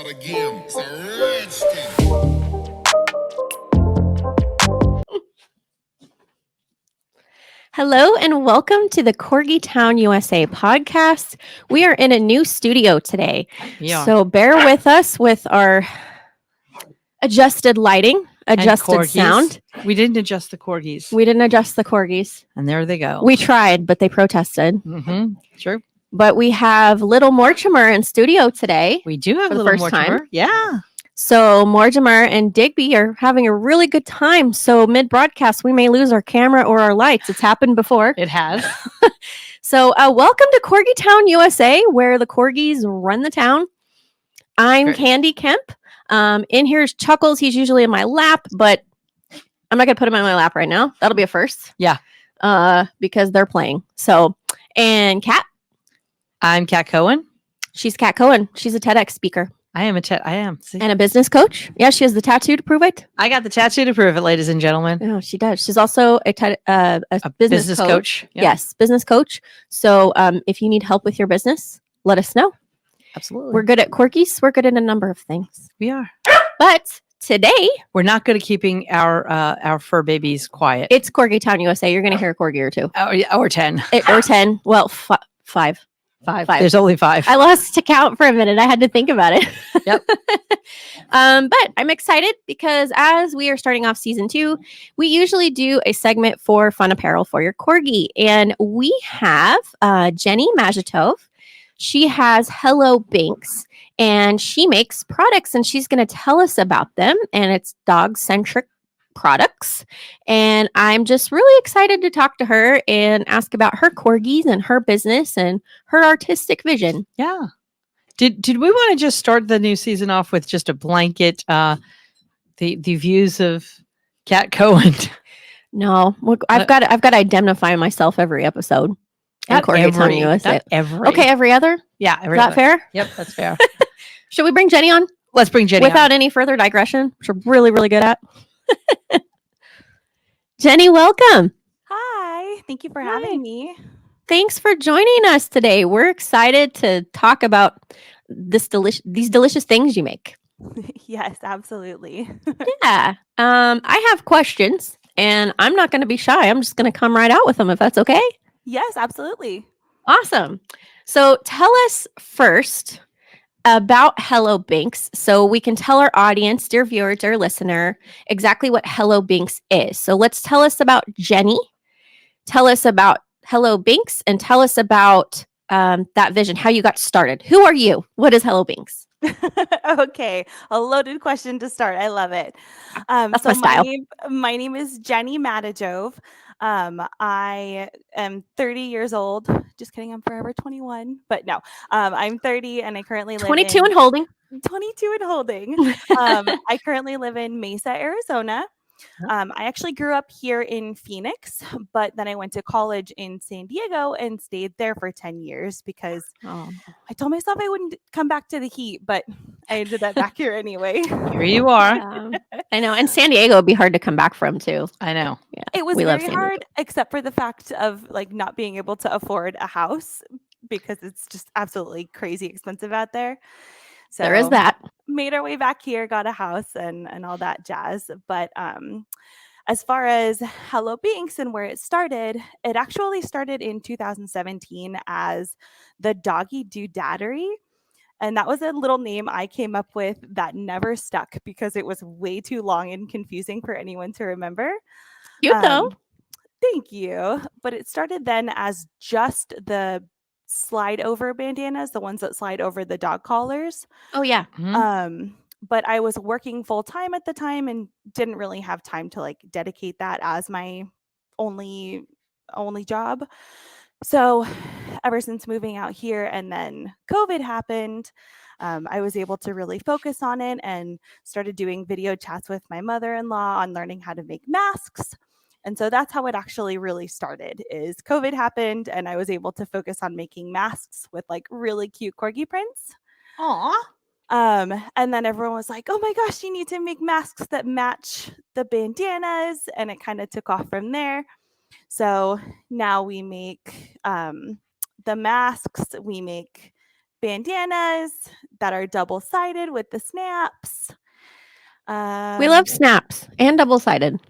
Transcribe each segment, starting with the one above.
start again. It's a redskin. Hello and welcome to the Corgi Town USA podcast. We are in a new studio today. Yeah. So bear with us with our adjusted lighting, adjusted sound. We didn't adjust the corgis. We didn't adjust the corgis. And there they go. We tried, but they protested. Mm-hmm. True. But we have little Mortimer in studio today. We do have For a the little first Mortimer. time. Yeah. So Mortimer and Digby are having a really good time. So mid-broadcast, we may lose our camera or our lights. It's happened before. It has. So welcome to Corgi Town USA, where the corgis run the town. I'm Great. Candy Kemp. In here is Chuckles. He's usually in my lap, but I'm not going to put him in my lap right now. That'll be a first. Yeah. Because they're playing. So, and Kat. I'm Kat Cohen. She's Kat Cohen. She's a TEDx speaker. I am. See? And a business coach. Yeah, she has the tattoo to prove it. I got the tattoo to prove it, ladies and gentlemen. Oh, she does. She's also a business coach. Yep. Yes, business coach. So if you need help with your business, let us know. Absolutely. We're good at corgis. We're good at a number of things. We are. But today, We're not good at keeping our fur babies quiet. it's Corgi Town USA. You're going to hear a corgi or two. Or 10. Or 10. Well, five. Five. Five. There's only 5. I lost to count for a minute. I had to think about it. Yep. But I'm excited because as we are starting off season 2, we usually do a segment for fun apparel for your corgi. And we have Jenny Matejov. She has HelloBinx and she makes products and she's going to tell us about them. And it's dog-centric products. And I'm just really excited to talk to her and ask about her corgis and her business and her artistic vision. Yeah. Did we want to just start the new season off with just a blanket the views of Kat Cohen? No, I've got to identify myself every episode. in Corgi Town USA. Okay, every other? Yeah, Is that fair? Yep, that's fair. Should we bring Jenny on? Let's bring Jenny Without any further digression, which we're really, really good at. Jenny, welcome. Hi, thank you for having me. Thanks for joining us today. We're excited to talk about these delicious things you make. Yes, absolutely. Yeah. I have questions and I'm not going to be shy. I'm just going to come right out with them if that's okay. Yes, absolutely. Awesome. So tell us first about HelloBinx so we can tell our audience, dear viewer, dear listener, exactly what HelloBinx is. So let's tell us about Jenny. Tell us about HelloBinx and tell us about that vision, how you got started. Who are you? What is HelloBinx? Okay, a loaded question to start. I love it. That's my style. My name is Jenny Matejov. I am 30 years old. Just kidding, I'm forever 21. But no, I'm 30 and I currently live 22 in and holding. 22 and holding. I currently live in Mesa, Arizona. I actually grew up here in Phoenix, but then I went to college in San Diego and stayed there for 10 years because I told myself I wouldn't come back to the heat, but I ended up back here anyway. Here you are. I know. And San Diego would be hard to come back from too. I know. Yeah, It was we love very San Diego. hard, except for the fact of like not being able to afford a house because it's just absolutely crazy expensive out there. So There is that. made our way back here, got a house and all that jazz. But as far as HelloBinx and where it actually started in 2017 as the Doggy Doodaddery. And that was a little name I came up with that never stuck because it was way too long and confusing for anyone to remember. Cute though. Thank you. But it started then as just the slide over bandanas, the ones that slide over the dog collars. Oh yeah. But I was working full time at the time and didn't really have time to like dedicate that as my only job. So ever since moving out here and then COVID happened, I was able to really focus on it and started doing video chats with my mother-in-law on learning how to make masks. And so that's how it actually really started is COVID happened and I was able to focus on making masks with like really cute corgi prints. Aw. And then everyone was like, oh my gosh, you need to make masks that match the bandanas. And it kind of took off from there. So now we make the masks, we make bandanas that are double-sided with the snaps. We love snaps and double-sided.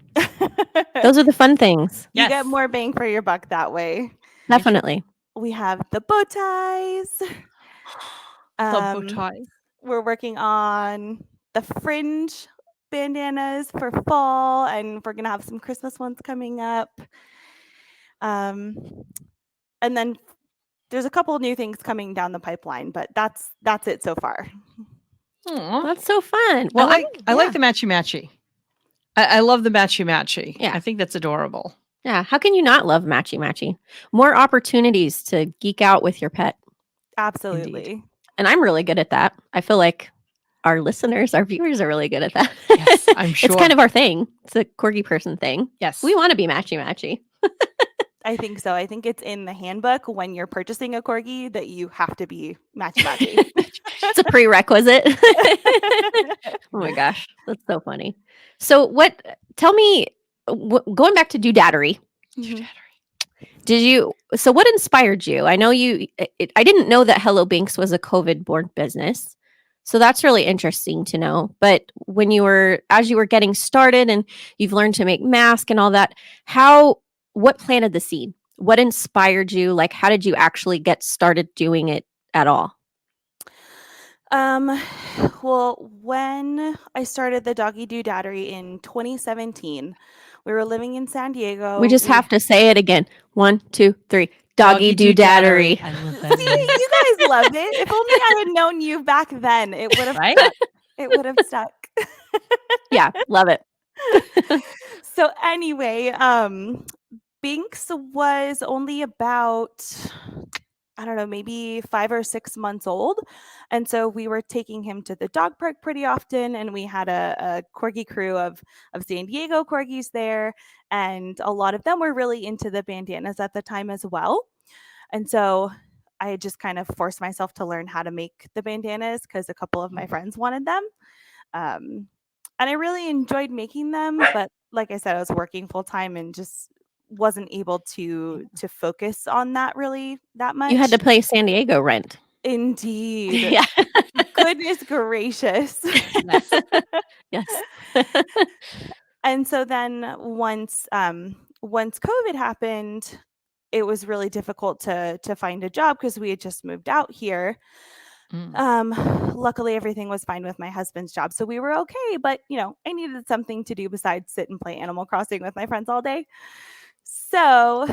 Those are the fun things. You Yes. get more bang for your buck that way. Definitely. We have the bow ties. Love bow ties. We're working on the fringe bandanas for fall, and we're gonna have some Christmas ones coming up. And then there's a couple new things coming down the pipeline, but that's it so far. Aw. That's so fun. Well, Well, I like the matchy-matchy. I love the matchy-matchy. Yeah. I think that's adorable. yeah. How can you not love matchy-matchy? More opportunities to geek out with your pet. Absolutely. And I'm really good at that. I feel like our listeners, our viewers are really good at that. Yes, I'm sure. It's kind of our thing. It's a corgi person thing. Yes. We want to be matchy-matchy. I think so. I think it's in the handbook when you're purchasing a corgi that you have to be matchy-matchy. It's a prerequisite. Oh my gosh. That's so funny. So tell me, going back to doodatery, Mhm. so what inspired you? I know I didn't know that HelloBinx was a COVID-born business. So that's really interesting to know. But as you were getting started and you've learned to make masks and all that, what planted the seed? What inspired you? Like, how did you actually get started doing it at all? Well, when I started the Doggy Doodattery in 2017, we were living in San Diego. We just have to say it again. 1, 2, 3. Doggy Doodattery. I love that. See, you guys loved it. If only I had known you back then, it would have Right? stuck. It would have stuck. Yeah, love it. So anyway, Binx was only about, I don't know, maybe 5 or 6 months old. And so we were taking him to the dog park pretty often. And we had a corgi crew of San Diego corgis there. And a lot of them were really into the bandanas at the time as well. And so I just kind of forced myself to learn how to make the bandanas because a couple of my friends wanted them. And I really enjoyed making them. But like I said, I was working full time and just wasn't able to focus on that really that much. You had to pay San Diego rent. Indeed. Yeah. Goodness gracious. Yes. Yes. And so then once COVID happened, it was really difficult to find a job because we had just moved out here. Luckily everything was fine with my husband's job, so we were okay, but I needed something to do besides sit and play Animal Crossing with my friends all day. So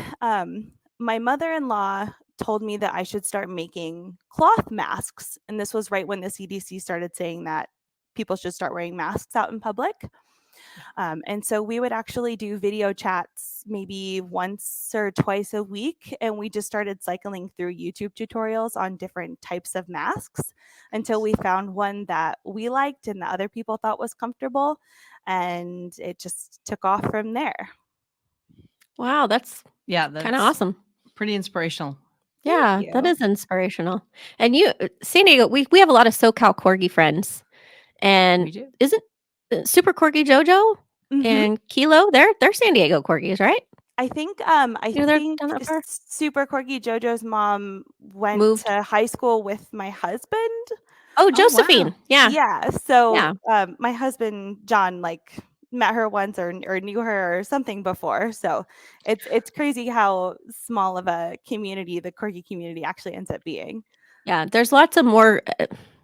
my mother-in-law told me that I should start making cloth masks, and this was right when the CDC started saying that people should start wearing masks out in public. And so we would actually do video chats maybe once or twice a week. And we just started cycling through YouTube tutorials on different types of masks until we found one that we liked and that other people thought was comfortable. And it just took off from there. Wow, that's That's kind of awesome. Pretty inspirational. Yeah, you. that is inspirational. And San Diego, we have a lot of SoCal Corgi friends. We And do. isn't Super Corgi Jojo Mhm. and Kilo, they're San Diego Corgis, right? I think They're think down that far? Super Corgi Jojo's mom went Moved. to high school with my husband. Oh, wow. Josephine. Yeah. Yeah. So Yeah. my husband John met her once or knew her or something before. So it's crazy how small of a community the corgi community actually ends up being. Yeah. There's lots of Corgi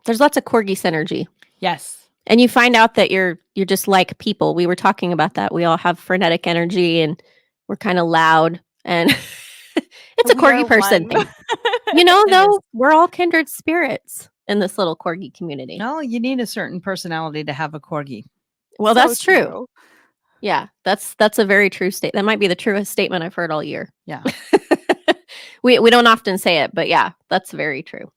synergy. Yes. And you find out that you're just like people. We were talking about that. We all have frenetic energy and we're kind of loud. And it's a We are Corgi person one. thing. It Though, is. we're all kindred spirits in this little Corgi community. No, you need a certain personality to have a corgi. Well, So that's true. Yeah, that's a very true statement. That might be the truest statement I've heard all year. Yeah. We don't often say it, but yeah, that's very true.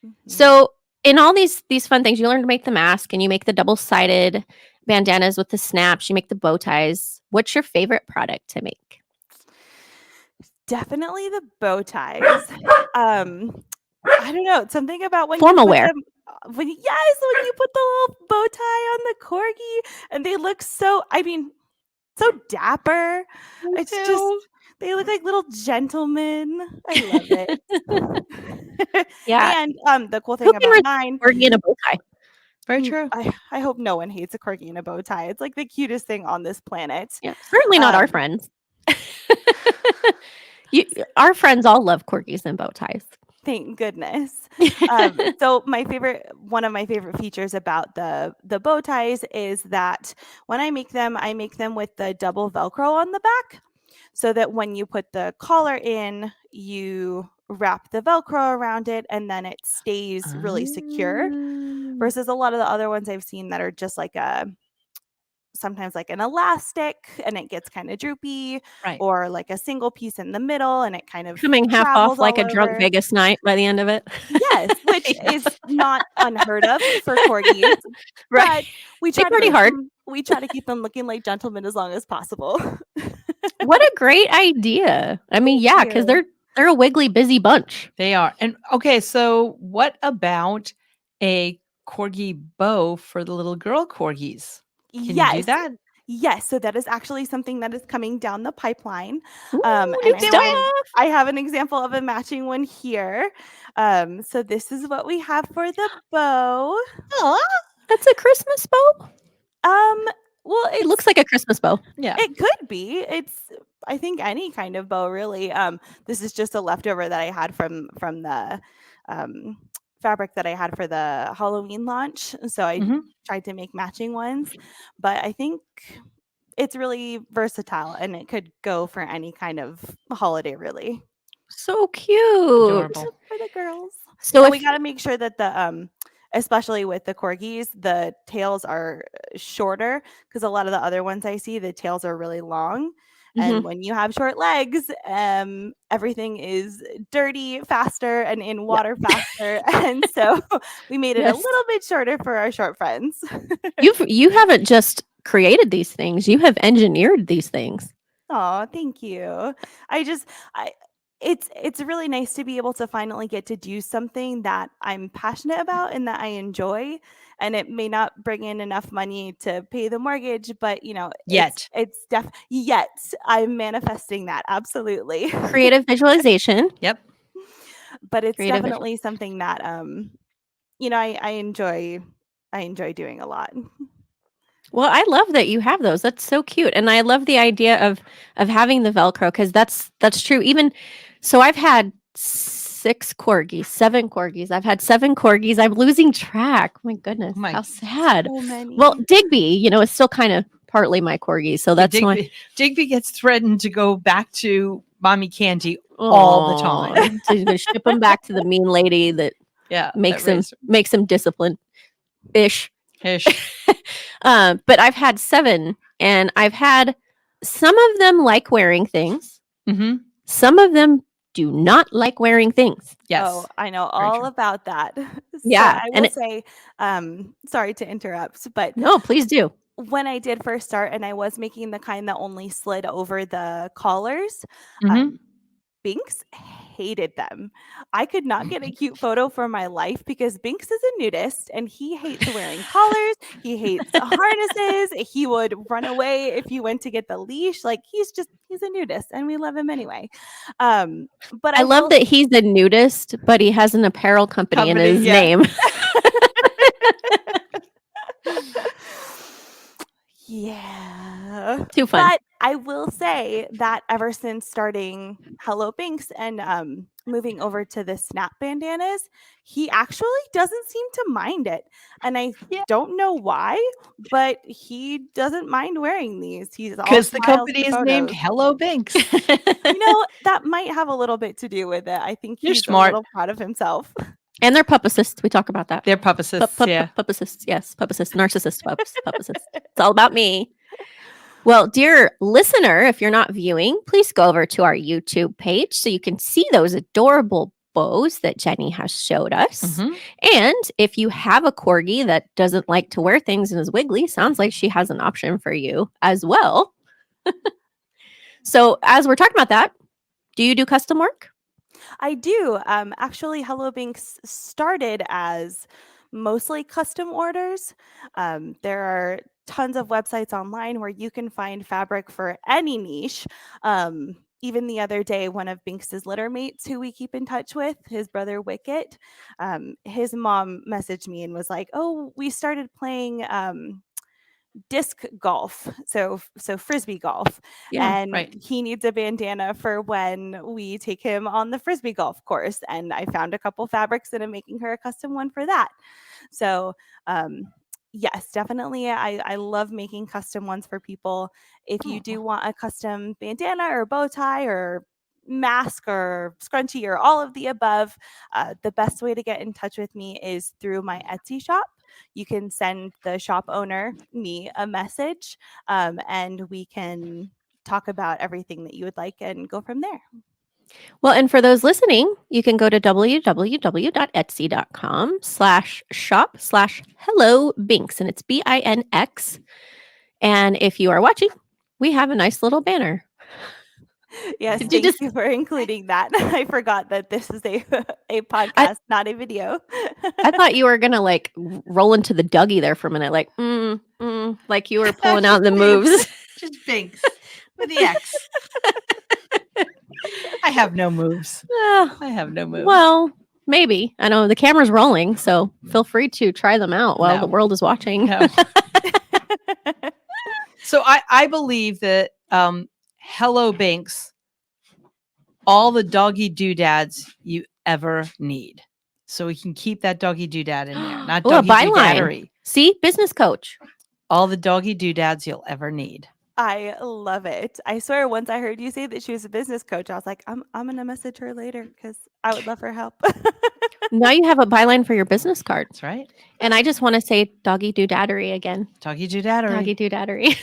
Mhm. So in all these fun things, you learn to make the mask and you make the double-sided bandanas with the snaps, you make the bow ties. What's your favorite product to make? Definitely the bow ties. I don't know. Something about when Formal you put wear. them, when you put the little bow tie on the corgi and they look so dapper. It's just they look like little gentlemen. I love it. Yeah. And the cool Who thing can about resist mine, a corgi in a bow tie? Very true. I hope no one hates a corgi in a bow tie. It's like the cutest thing on this planet. Yeah, certainly not our Um, friends. Our friends all love corgis and bow ties. Thank goodness. So one of my favorite features about the bow ties is that when I make them with the double Velcro on the back, so that when you put the collar in, you wrap the Velcro around it, and then it stays really secure. Versus a lot of the other ones I've seen that are just like sometimes like an elastic, and it gets kind of droopy, Right. or like a single piece in the middle, and it kind of Coming half travels off like all a drunk over. Vegas night by the end of it. Yes, which Yeah. is not unheard of for corgis, Right. but we They try to party keep hard. them looking like gentlemen as long as possible. What a great idea. I mean, Thank yeah, because you. they're a wiggly, busy bunch. They are. And okay, so what about a corgi bow for the little girl corgis? Can you do Yes. that? Yes, so that is actually something that is coming down the pipeline. Ooh, And new stuff. I have an example of a matching one here. So this is what we have for the bow. Oh, That's a Christmas bow. Well, It looks like a Christmas bow. yeah. it could be. It's I think any kind of bow really. This is just a leftover that I had from the fabric that I had for the Halloween launch. So I Mhm. tried to make matching ones, but I think it's really versatile and it could go for any kind of holiday really. So cute. Adorable. For the girls. So And we if got to make sure that the especially with the corgis, the tails are shorter, because a lot of the other ones I see, the tails are really long. And Mhm. when you have short legs, everything is dirty faster and in water faster. And so we made it a Yes. little bit shorter for our short friends. you haven't just created these things, you have engineered these things. Oh, thank you. I it's really nice to be able to finally get to do something that I'm passionate about and that I enjoy. And it may not bring in enough money to pay the mortgage, but Yet. yet I'm manifesting that absolutely. Creative visualization. Yep. But it's Creative definitely something that I enjoy doing a lot. Well, I love that you have those. That's so cute. And I love the idea of having the Velcro, because that's true. Even so, I've had 7 corgis. I've had 7 corgis. I'm losing track. My goodness. Oh my How sad. So many. Well, Digby, is still kind of partly my corgi. So that's why Digby gets threatened to go back to Mommy Candy all the time. So he's gonna ship him back to the mean lady that Yeah. makes that him raised makes him disciplined ish. Ish. But I've had 7, and I've had some of them like wearing things. Mm-hmm. Some of them do not like wearing things. Yes. Oh, I know Very all true. about that. So Yeah, I and will say, sorry to interrupt, but No, please do. when I did first start and I was making the kind that only slid over the collars, Mhm. Binx hated them. I could not get a cute photo for my life because Binx is a nudist and he hates wearing collars. He hates harnesses. He would run away if you went to get the leash. Like he's a nudist and we love him anyway. But I love that he's a nudist, but he has an apparel company in Company, his yeah. name. Yeah. Too fun. But I will say that ever since starting HelloBinx and moving over to the Snap bandanas, he actually doesn't seem to mind it. And I Yeah. don't know why, but he doesn't mind wearing these. He's all Because the smiles company and is named photos. HelloBinx. That might have a little bit to do with it. I think You're he's smart. a little proud of himself. And they're pupicists. We talk about that. They're publicists. Yeah. Pupicists. Yes, pupicists. Narcissist pups. Pupicists. It's all about me. Well, dear listener, if you're not viewing, please go over to our YouTube page so you can see those adorable bows that Jenny has showed us. Mhm. And if you have a corgi that doesn't like to wear things and is wiggly, sounds like she has an option for you as well. So, as we're talking about that, do you do custom work? I do. Actually, HelloBinx started as mostly custom orders. There are tons of websites online where you can find fabric for any niche. even the other day, one of Binx's litter mates who we keep in touch with, his brother Wicket, his mom messaged me and was like, "Oh, we started playing disc golf, so frisbee golf, Yeah. and Right. he needs a bandana for when we take him on the frisbee golf course." And I found a couple fabrics and I'm making her a custom one for that. So yes, definitely, I love making custom ones for people. If you do want a custom bandana or bow tie or mask or scrunchie or all of the above, the best way to get in touch with me is through my Etsy shop. You can send the shop owner me a message, and we can talk about everything that you would like and go from there. Well, and for those listening, you can go to www.etsy.com/shop/HelloBinx, and it's BINX. And if you are watching, we have a nice little banner. Yes, Did you thank just- you for including that. I forgot that this is a podcast, not a video. I thought you were gonna like roll into the Dougie there for a minute, like like you were pulling out the moves. Just Binx with the X. I have no moves. Ah, I have no moves. well, maybe. I know the camera's rolling, so feel free to try them out while No. the world is watching. No. So I believe that HelloBinx, all the doggy doodads you ever need. So we can keep that doggy doodad in there. Not Ooh, a doggy byline. doodadery. See, business coach. All the doggy doodads you'll ever need. I love it. I swear, once I heard you say that she was a business coach, I was like, I'm gonna message her later because I would love her help. Now you have a byline for your business card. That's right. And I just want to say doggy doodadery again. Doggy doodadery. Doggy doodadery.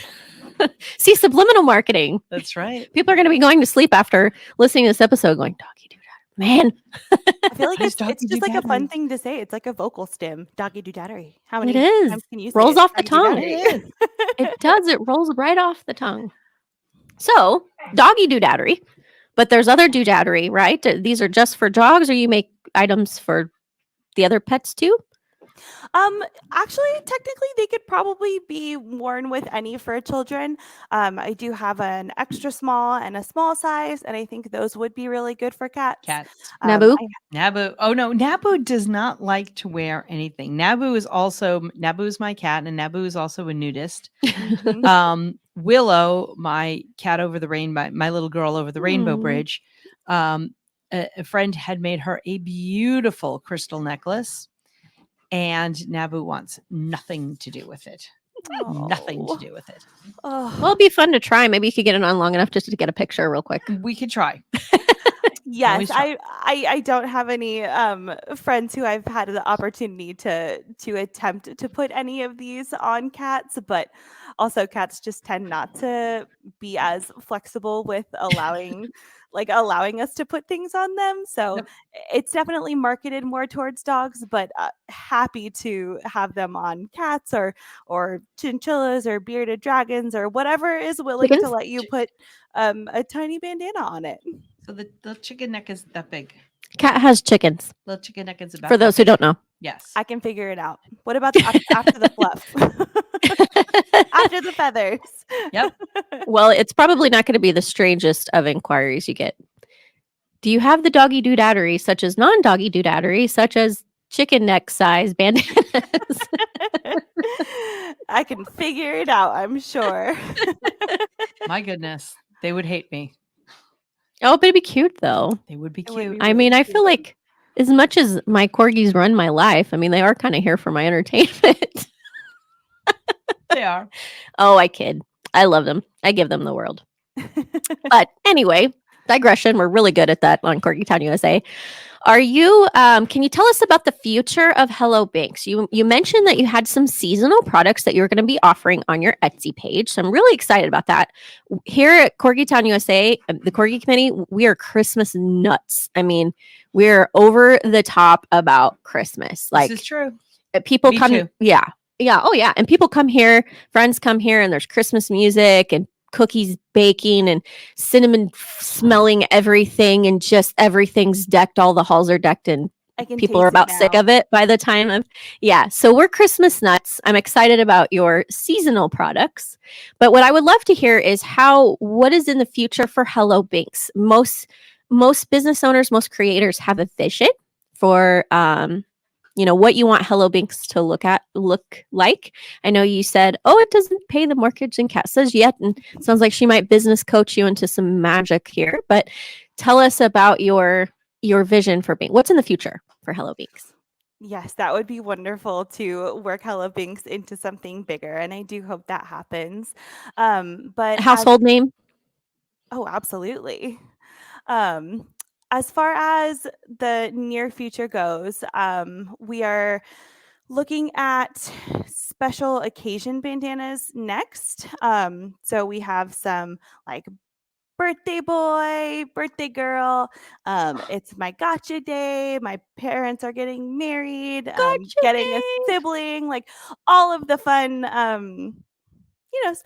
See, subliminal marketing. That's right. People are going to be going to sleep after listening to this episode going, doggy doodadery. Man, I feel like Nice it's just like a fun doggy-doo-daddery. thing to say. It's like a vocal stim, doggy doodadery. How many It is. times can you say Rolls it? off the Doggy tongue. doodadery. it does. It rolls right off the tongue. So, doggy doodadery. But there's other doodadery, right? These are just for dogs, or you make items for the other pets too? Actually, technically, they could probably be worn with any fur children. I do have an extra small and a small size, and I think those would be really good for cats. Cats. Nabu? Nabu. Oh no, Nabu does not like to wear anything. Nabu is my cat, and Nabu is also a nudist. Willow, my cat over the my little girl over the rainbow Aw. bridge. A friend had made her a beautiful crystal necklace, and Nabu wants nothing to do with it. Nothing to do with it. Oh. Well, it'd be fun to try. Maybe you could get it on long enough just to get a picture real quick. We could try. Yes, Always try. I don't have any friends who I've had the opportunity to attempt to put any of these on cats, but also cats just tend not to be as flexible with allowing us to put things on them. So Yep. it's definitely marketed more towards dogs, but happy to have them on cats or chinchillas or bearded dragons or whatever is willing to Chickens? let you put a tiny bandana on it. So the chicken neck is that big. Cat has chickens, The chicken neck is about for those who don't know. Yes. I can figure it out. What about after the fluff? After the feathers. Yep. Well, it's probably not going to be the strangest of inquiries you get. Do you have the doggy doodadery, such as non-doggy doodadery, such as chicken neck size bandanas? I can figure it out, I'm sure. My goodness. They would hate me. Oh, but it'd be cute though. They would be It would cute. be I mean, I feel like as much as my corgis run my life, I mean, they are kind of here for my entertainment. They are. Oh, I kid. I love them. I give them the world. But anyway, digression. We're really good at that on Corgi Town USA. Are you? Can you tell us about the future of HelloBinx? You mentioned that you had some seasonal products that you were going to be offering on your Etsy page, so I'm really excited about that. Here at Corgi Town USA, the Corgi Committee, we are Christmas nuts. I mean, we're over the top about Christmas. Like This is true. people Me come, too. yeah, oh yeah, and people come here, friends come here, and there's Christmas music and cookies baking and cinnamon smelling everything, and just everything's decked. All the halls are decked in I can people are taste it about sick now. of it by the time of so we're Christmas nuts. I'm excited about your seasonal products, but what I would love to hear is what is in the future for HelloBinx. Most business owners, most creators have a vision for what you want HelloBinx to look like. I know you said, it doesn't pay the mortgage and Kat says yet, and it sounds like she might business coach you into some magic here, but tell us about your vision for Binx. What's in the future for HelloBinx? Yes, that would be wonderful to work HelloBinx into something bigger, and I do hope that happens. But Household name? absolutely. As far as the near future goes, we are looking at special occasion bandanas next. So we have some like birthday boy, birthday girl. It's my gotcha day. My parents are getting married. Getting a sibling. Like all of the fun. Special.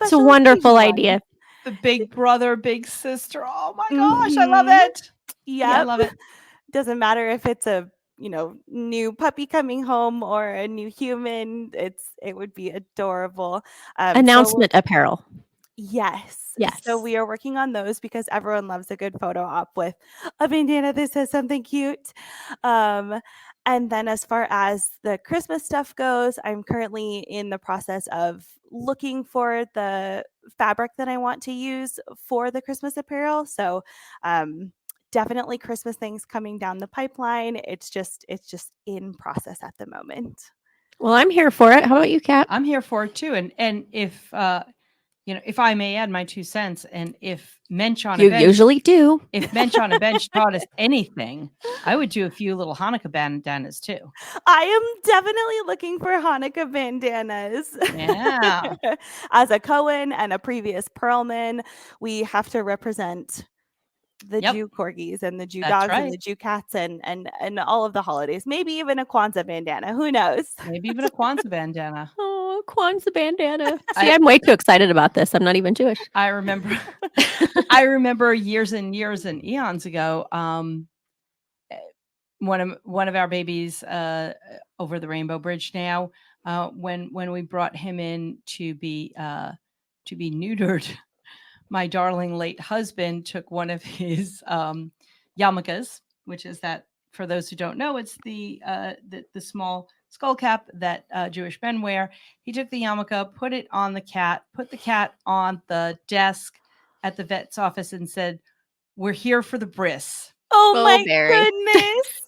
It's a wonderful occasion idea. ones. The big brother, big sister. Oh my gosh, I Mhm. love it. Yeah, I love it. Doesn't matter if it's a new puppy coming home or a new human. It would be adorable. Announcement apparel. Yes. Yes. So we are working on those because everyone loves a good photo op with a bandana that says something cute. And then as far as the Christmas stuff goes, I'm currently in the process of looking for the fabric that I want to use for the Christmas apparel. So definitely Christmas things coming down the pipeline. It's just in process at the moment. Well, I'm here for it. How about you, Kat? I'm here for it too. And if if I may add my 2 cents, and if Mensch on a You Bench, usually do. if Mensch on a Bench taught us anything, I would do a few little Hanukkah bandanas too. I am definitely looking for Hanukkah bandanas. Yeah. As a Cohen and a previous Pearlman, we have to represent the Jew corgis and the Jew That's dogs right. and the Jew cats and all of the holidays. Maybe even a Kwanzaa bandana. Who knows? Maybe even a Kwanzaa bandana. Oh, Kwanzaa bandana. See, I'm way too excited about this. I'm not even Jewish. I remember years and years and eons ago, one of our babies over the Rainbow Bridge now, when we brought him in to be neutered, my darling late husband took one of his yarmulkes, which is that, for those who don't know, it's the small skull cap that Jewish men wear. He took the yarmulke, put it on the cat, put the cat on the desk at the vet's office, and said, "We're here for the bris." Oh Oh, my Barry. goodness.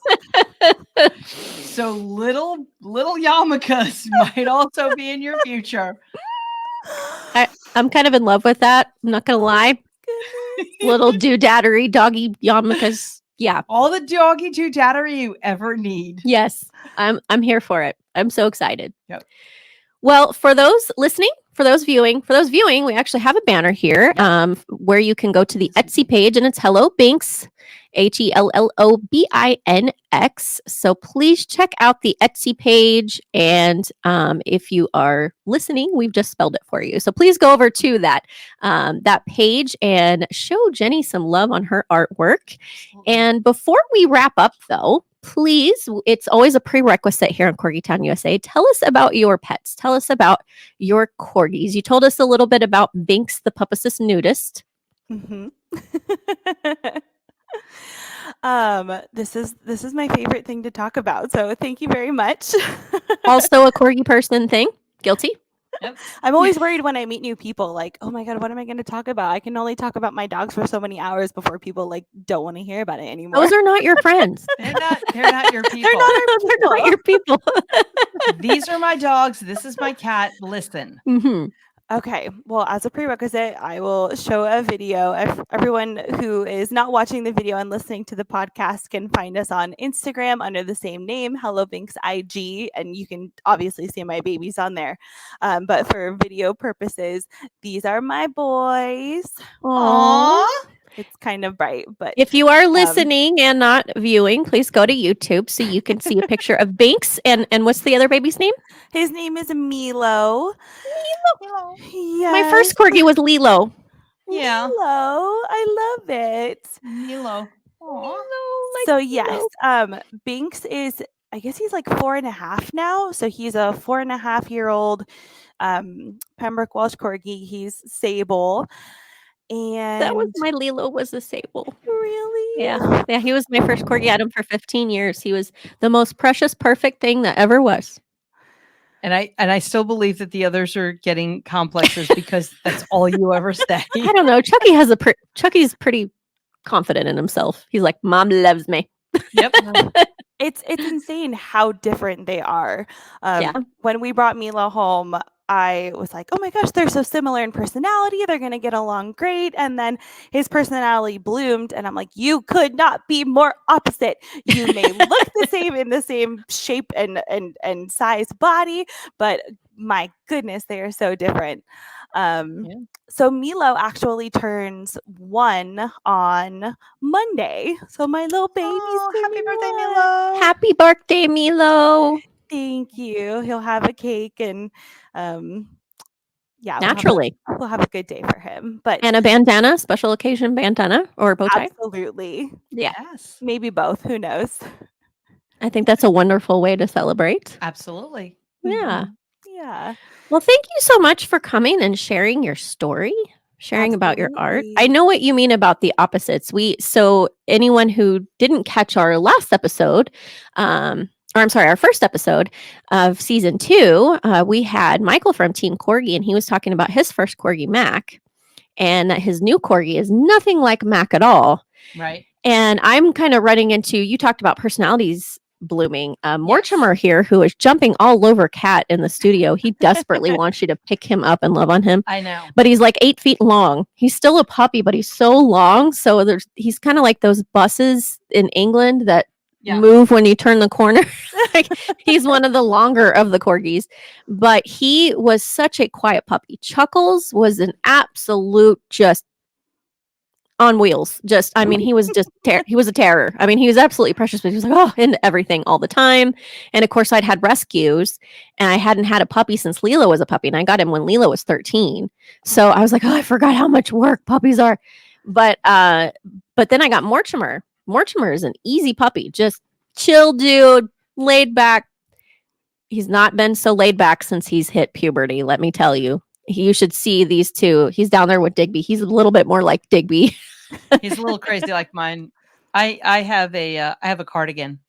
So little yarmulkes might also be in your future. I'm kind of in love with that. I'm not going to lie. Goodness. Little doodaddery doggy yarmulkes. Yeah. All the doggy doodattery you ever need. Yes. I'm here for it. I'm so excited. Yep. Well, for those listening, for those viewing, we actually have a banner here where you can go to the Etsy page, and it's HelloBinx, HelloBinx. So please check out the Etsy page. And if you are listening, we've just spelled it for you. So please go over to that page and show Jenny some love on her artwork. And before we wrap up, though, please, it's always a prerequisite here on Corgi Town USA. Tell us about your pets. Tell us about your corgis. You told us a little bit about Binx, the Pupicus nudist. Mm-hmm. This is my favorite thing to talk about. So thank you very much. Also a corgi person thing. Guilty. Yep. I'm always worried when I meet new people, like, oh my God, what am I going to talk about? I can only talk about my dogs for so many hours before people don't want to hear about it anymore. Those are not your friends. They're not your people. They're not your people. These are my dogs. This is my cat. Listen. Mm-hmm. Okay. Well, as a prerequisite, I will show a video. Everyone who is not watching the video and listening to the podcast can find us on Instagram under the same name, HelloBinx IG, and you can obviously see my babies on there. But for video purposes, these are my boys. Aww. It's kind of bright, but if you are listening and not viewing, please go to YouTube so you can see a picture of Binx. And what's the other baby's name? His name is Milo. Yeah. My first corgi was Lilo. Yeah. Milo. I love it. Milo. So yes, Binks is, I guess he's like 4.5 now. So he's a 4.5-year-old Pembroke Welsh Corgi. He's sable. And That was my Lilo was a sable. really? Yeah, he was my first Corgi. I had him for 15 years. He was the most precious, perfect thing that ever was. And I still believe that the others are getting complexes because that's all you ever say. I don't know. Chucky's pretty confident in himself. He's like, Mom loves me. Yep. It's insane how different they are. Yeah. When we brought Milo home, I was like, oh my gosh, they're so similar in personality. They're going to get along great. And then his personality bloomed. And I'm like, you could not be more opposite. You may look the same in the same shape and size body, but my goodness, they are so different. So Milo actually turns 1 on Monday. So my little baby's happy birthday, turning 1. Milo. Happy birthday, Milo. Thank you. He'll have a cake and yeah, Naturally. we'll have a good day for him. But And a bandana, special occasion bandana or bow tie. absolutely. Yeah. Yes. Maybe both. Who knows? I think that's a wonderful way to celebrate. Absolutely. Yeah. Yeah. Well, thank you so much for coming and sharing your story, sharing about your art. I Absolutely. know what you mean about the opposites. So anyone who didn't catch our last episode, our first episode of season 2, we had Michael from Team Corgi, and he was talking about his first Corgi, Mac, and that his new Corgi is nothing like Mac at all. Right. And I'm kind of running into, you talked about personalities blooming. Mortimer here, who is jumping all over Kat in the studio, he desperately wants you to pick him up and love on him. I know. But he's like 8 feet long. He's still a puppy, but he's so long. So he's kind of like those buses in England that move when you turn the corner. Like, he's one of the longer of the corgis, but he was such a quiet puppy. Chuckles was an absolute just on wheels. He was just he was a terror. I mean, he was absolutely precious, but he was like, into everything all the time. And of course, I'd had rescues, and I hadn't had a puppy since Lilo was a puppy, and I got him when Lilo was 13. So I was like, I forgot how much work puppies are. But then I got Mortimer. Mortimer is an easy puppy, just chill dude, laid back. He's not been so laid back since he's hit puberty, let me tell you. You should see these two. He's down there with Digby. He's a little bit more like Digby. He's a little crazy like mine. I have a cardigan.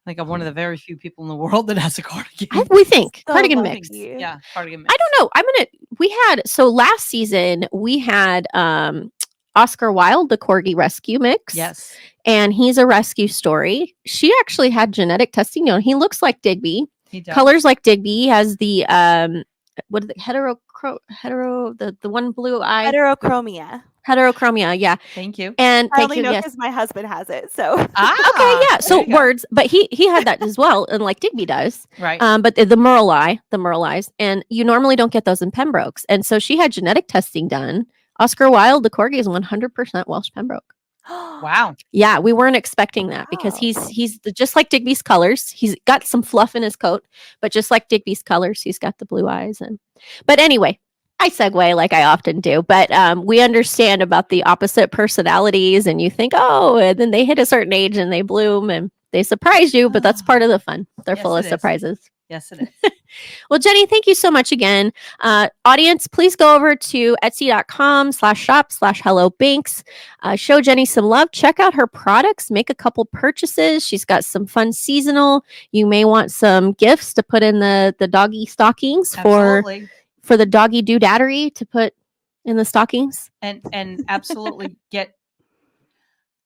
I think I'm one of the very few people in the world that has a cardigan. We think So cardigan lucky. mix. Yeah, cardigan mix. I don't know. Last season we had Oscar Wilde, the Corgi rescue mix. Yes. And he's a rescue story. She actually had genetic testing done. He looks like Digby. He does. Colors like Digby. He has the what is it? The one blue eye. Heterochromia, yeah. Thank you. And I thank only you. know Yes. because my husband has it. So Okay, yeah. there So you go. words, but he had that as well, and like Digby does. Right. But the merle eyes, and you normally don't get those in Pembrokes. And so she had genetic testing done. Oscar Wilde, the Corgi, is 100% Welsh Pembroke. Wow. Yeah, we weren't expecting that because he's just like Digby's colors. He's got some fluff in his coat, but just like Digby's colors, he's got the blue eyes. But anyway, I segue like I often do. But we understand about the opposite personalities, and you think, and then they hit a certain age and they bloom and they surprise you. But that's part of the fun. They're Yes, full of it is. surprises. Yes, it is. Well, Jenny, thank you so much again. Audience, please go over to etsy.com/shop/HelloBinx. Show Jenny some love. Check out her products. Make a couple purchases. She's got some fun seasonal. You may want some gifts to put in the doggy stockings Absolutely. for the doggy doodadery to put in the stockings. And absolutely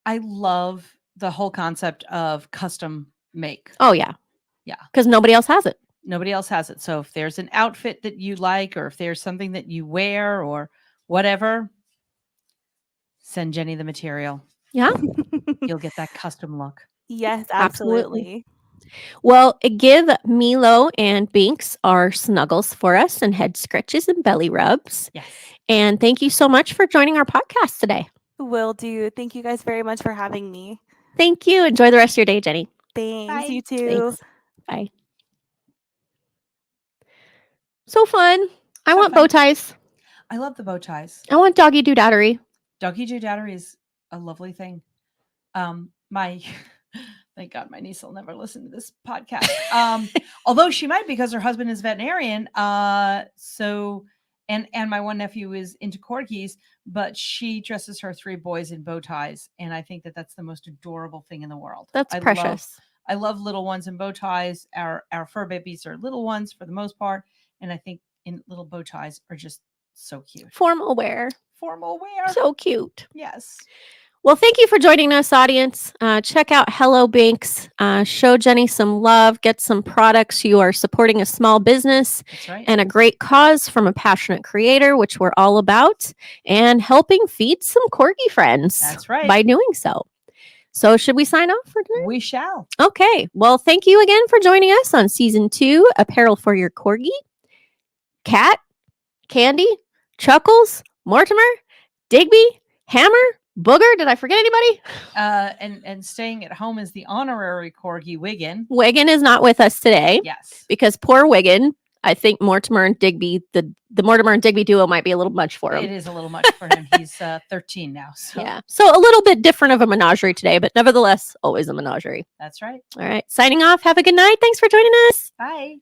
I love the whole concept of custom make. Oh, yeah. Yeah. Because nobody else has it. Nobody else has it. So if there's an outfit that you like, or if there's something that you wear or whatever, send Jenny the material. Yeah. You'll get that custom look. yes, Absolutely. absolutely. Well, give Milo and Binks our snuggles for us and head scratches and belly rubs. Yes. And thank you so much for joining our podcast today. Will do. Thank you guys very much for having me. Thank you. Enjoy the rest of your day, Jenny. Thanks. Bye. You too. Thanks. Bye. So fun. I So want fun. bow ties. I love the bow ties. I want doggy doodadery. Doggy doodadery is a lovely thing. Thank God my niece will never listen to this podcast. Although she might, because her husband is veterinarian. And my one nephew is into corgis, but she dresses her 3 boys in bow ties. And I think that that's the most adorable thing in the world. That's precious. I love little ones in bow ties. Our fur babies are little ones for the most part. And I think in little bow ties are just so cute. Formal wear. So cute. Yes. Well, thank you for joining us, audience. Check out HelloBinx. Show Jenny some love. Get some products. You are supporting a small business That's right. and a great cause from a passionate creator, which we're all about, and helping feed some corgi friends. That's right. By doing so. So should we sign off for tonight? We shall. Okay. Well, thank you again for joining us on season 2, Apparel for Your Corgi. Cat, Candy, Chuckles, Mortimer, Digby, Hammer, Booger. Did I forget anybody? And staying at home is the honorary corgi, Wiggin. Wiggin is not with us today. Yes. Because poor Wiggin, I think Mortimer and Digby, the Mortimer and Digby duo might be a little much for him. It is a little much for him. He's 13 now. So. Yeah. So a little bit different of a menagerie today, but nevertheless, always a menagerie. That's right. All right. Signing off. Have a good night. Thanks for joining us. Bye.